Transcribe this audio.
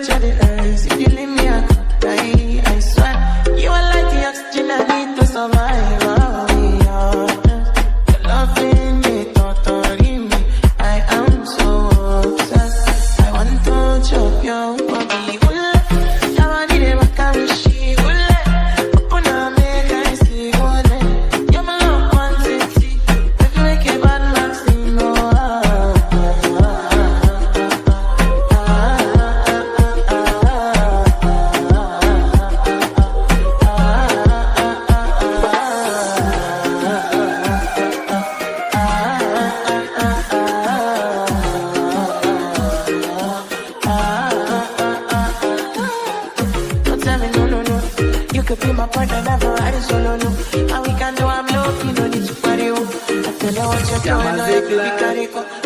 temperature the rise. If you leave me, I could die. I swear, you are like the oxygen I need to survive. Oh, yeah. Your loving me, totally me. I am so obsessed. I want to chop your body. I want to get back and she open up, make I see one. You're my love quantity. If you make a bad man sing, you could be my partner, never ride solo, no. And we can do I'm low, you don't need to party, oh. I tell you what you're doing, no, you can go.